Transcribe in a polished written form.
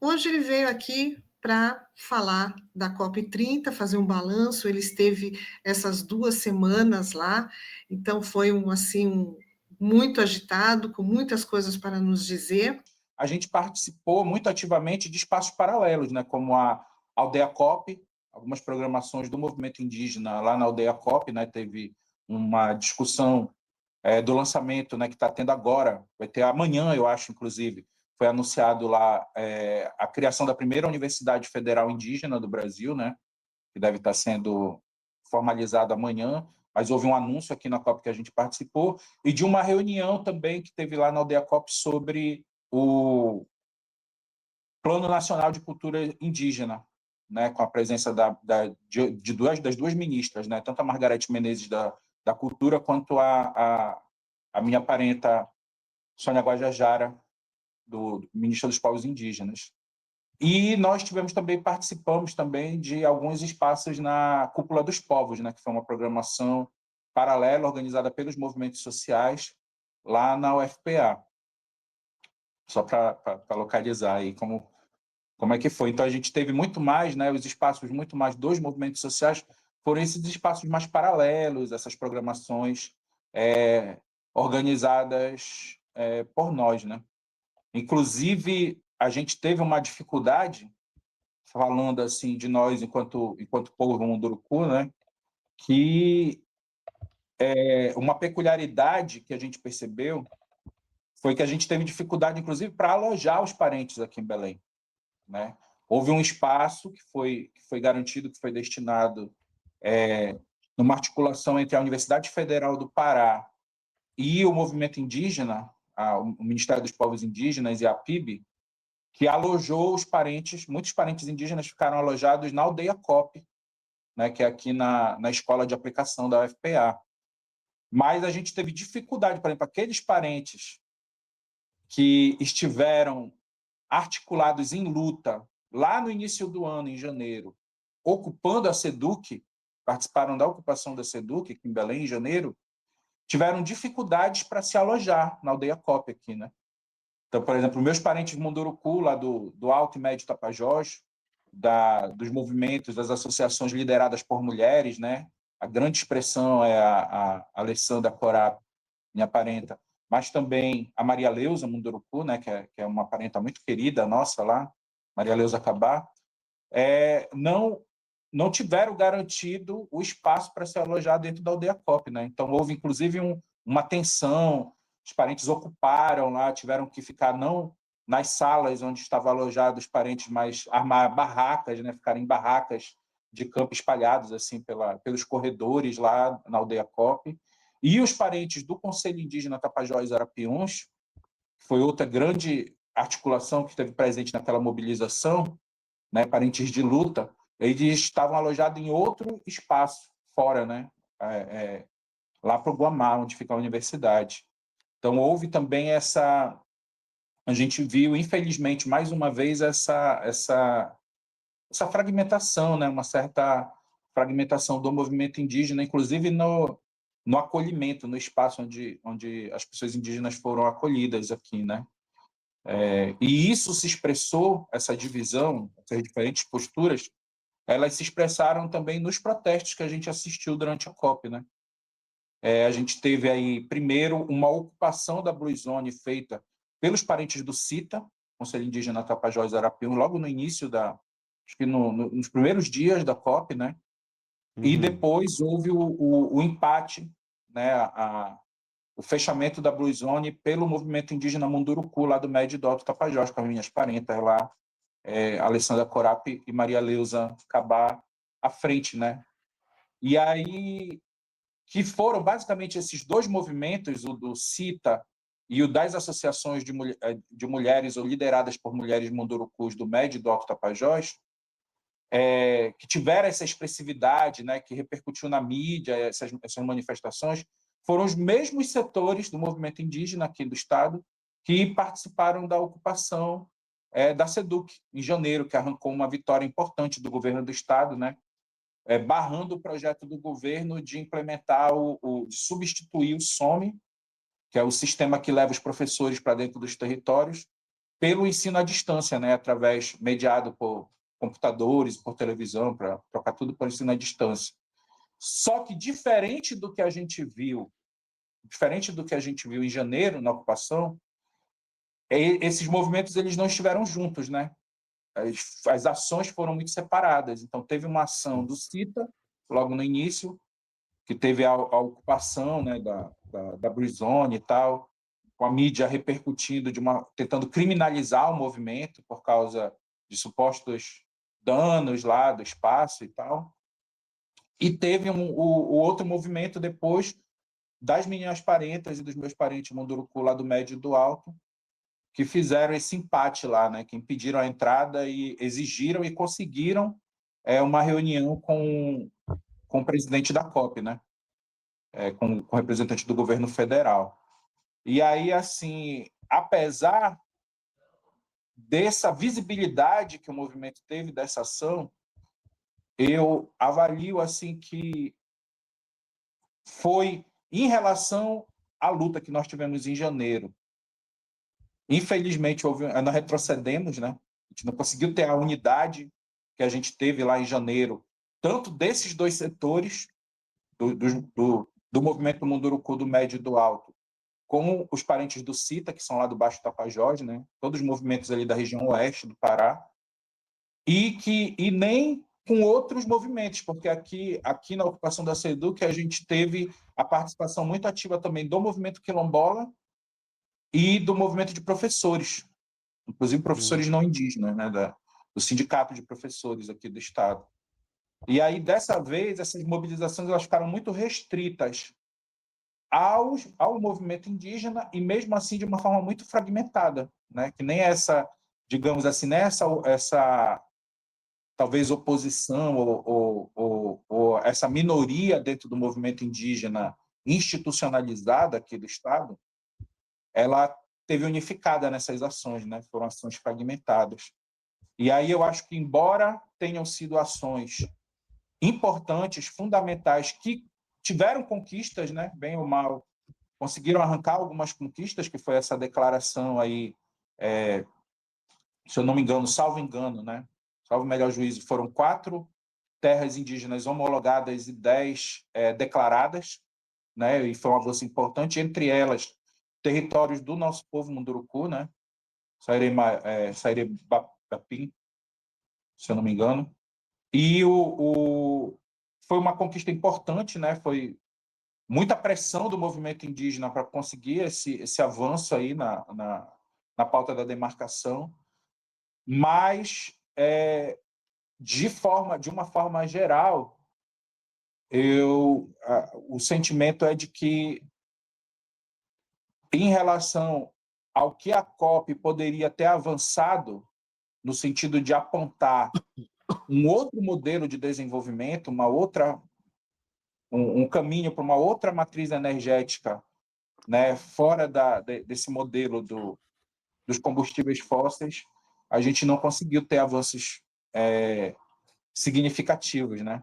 Hoje ele veio aqui para falar da COP30, fazer um balanço. Ele esteve essas 2 semanas lá, então foi muito agitado, com muitas coisas para nos dizer. A gente participou muito ativamente de espaços paralelos, né, como a Aldeia COP, algumas programações do movimento indígena lá na Aldeia COP, né, teve uma discussão do lançamento, né, que está tendo agora, vai ter amanhã, eu acho, inclusive, foi anunciado lá a criação da primeira Universidade Federal Indígena do Brasil, né, que deve estar sendo formalizado amanhã, mas houve um anúncio aqui na COP que a gente participou, e de uma reunião também que teve lá na Aldeia COP sobre o Plano Nacional de Cultura Indígena, né, com a presença das duas ministras, né, tanto a Margarete Menezes da Cultura, quanto a minha parenta Sônia Guajajara, do Ministério dos Povos Indígenas. E nós participamos também de alguns espaços na Cúpula dos Povos, né, que foi uma programação paralela organizada pelos movimentos sociais lá na UFPA, só para localizar aí como é que foi. Então, a gente teve muito mais, né, os espaços muito mais dos movimentos sociais foram esses espaços mais paralelos, essas programações organizadas por nós, né? Inclusive, a gente teve uma dificuldade, falando assim de nós enquanto povo munduruku, né, que uma peculiaridade que a gente percebeu foi que a gente teve dificuldade, inclusive, para alojar os parentes aqui em Belém, né? Houve um espaço que foi garantido, que foi destinado numa articulação entre a Universidade Federal do Pará e o movimento indígena, o Ministério dos Povos Indígenas e a PIB, que alojou os parentes, muitos parentes indígenas ficaram alojados na Aldeia COP, né, que é aqui na Escola de Aplicação da UFPA. Mas a gente teve dificuldade, por exemplo, aqueles parentes que estiveram articulados em luta lá no início do ano, em janeiro, ocupando a SEDUC, participaram da ocupação da SEDUC aqui em Belém, em janeiro, tiveram dificuldades para se alojar na Aldeia COP aqui, né? Então, por exemplo, meus parentes Munduruku, lá do Alto e Médio Tapajós, dos movimentos, das associações lideradas por mulheres, né? A grande expressão é a Alessandra Corá, minha parenta, mas também a Maria Leusa Munduruku, né? Que é uma parenta muito querida nossa lá, Maria Leusa Cabá, não tiveram garantido o espaço para se alojar dentro da Aldeia COP, né? Então, houve, inclusive, uma tensão, os parentes ocuparam lá, tiveram que ficar não nas salas onde estavam alojados os parentes, mas armar barracas, né? Ficar em barracas de campo espalhados assim pelos corredores lá na Aldeia COP. E os parentes do Conselho Indígena Tapajós e Arapiuns, que foi outra grande articulação que esteve presente naquela mobilização, né, parentes de luta, eles estavam alojados em outro espaço fora, né, lá para o Guamá, onde fica a universidade. Então, houve também a gente viu, infelizmente, mais uma vez, essa fragmentação, né, uma certa fragmentação do movimento indígena, inclusive no acolhimento, no espaço onde as pessoas indígenas foram acolhidas aqui, né? E isso se expressou, essa divisão, essas diferentes posturas, elas se expressaram também nos protestos que a gente assistiu durante a COP, né? A gente teve aí, primeiro, uma ocupação da Blue Zone feita pelos parentes do CITA, Conselho Indígena Tapajós e Arapiuns, logo no início acho que nos primeiros dias da COP, né? E Uhum. depois houve o empate, né? O fechamento da Blue Zone pelo movimento indígena Munduruku, lá do Médio do Alto Tapajós, com as minhas parentas lá, Alessandra Corap e Maria Leusa Cabá à frente, né? E aí, que foram basicamente esses dois movimentos, o do CITA e o das associações de mulheres ou lideradas por mulheres mundurucus do Médio e do Alto Tapajós, que tiveram essa expressividade, né, que repercutiu na mídia, essas manifestações, foram os mesmos setores do movimento indígena aqui do Estado que participaram da ocupação da SEDUC, em janeiro, que arrancou uma vitória importante do governo do Estado, né, barrando o projeto do governo de implementar, de substituir o SOME, que é o sistema que leva os professores para dentro dos territórios, pelo ensino à distância, né, mediado por computadores, por televisão, para trocar tudo por ensino à distância. Só que diferente do que a gente viu em janeiro na ocupação, esses movimentos eles não estiveram juntos, né? As ações foram muito separadas. Então teve uma ação do CITA logo no início, que teve a ocupação, né, da Blue Zone e tal, com a mídia repercutindo tentando criminalizar o movimento por causa de supostos danos lá do espaço e tal. E teve o outro movimento depois das meninas parentas e dos meus parentes Munduruku lá do Médio e do Alto, que fizeram esse empate lá, né, que impediram a entrada e exigiram e conseguiram uma reunião com o presidente da COP, né, com o representante do governo federal. E aí, assim, apesar dessa visibilidade que o movimento teve dessa ação, eu avalio assim que foi em relação à luta que nós tivemos em janeiro. Infelizmente, nós retrocedemos, né? A gente não conseguiu ter a unidade que a gente teve lá em janeiro, tanto desses dois setores, do movimento Munduruku do Médio e do Alto, como os parentes do CITA, que são lá do Baixo Tapajós, né? Todos os movimentos ali da região oeste do Pará, e nem com outros movimentos, porque aqui na ocupação da SEDUC a gente teve a participação muito ativa também do movimento quilombola e do movimento de professores, inclusive professores não indígenas, né, do sindicato de professores aqui do estado. E aí, dessa vez, essas mobilizações elas ficaram muito restritas ao movimento indígena e, mesmo assim, de uma forma muito fragmentada, né, que nem essa, digamos assim, essa talvez oposição ou essa minoria dentro do movimento indígena institucionalizada aqui do estado, ela teve unificada nessas ações, né? Foram ações fragmentadas. E aí eu acho que, embora tenham sido ações importantes, fundamentais, que tiveram conquistas, né? Bem ou mal, conseguiram arrancar algumas conquistas, que foi essa declaração aí, se eu não me engano, salvo engano, né? Salvo melhor juízo, foram 4 terras indígenas homologadas e 10 declaradas, né? E foi um avanço importante, entre elas territórios do nosso povo Munduruku, né? Sairé-Bapim, se eu não me engano. E foi uma conquista importante, né? Foi muita pressão do movimento indígena para conseguir esse avanço aí na pauta da demarcação, mas de uma forma geral, o sentimento é de que, em relação ao que a COP poderia ter avançado, no sentido de apontar um outro modelo de desenvolvimento, um caminho para uma outra matriz energética, né, fora desse modelo dos combustíveis fósseis, a gente não conseguiu ter avanços significativos, né?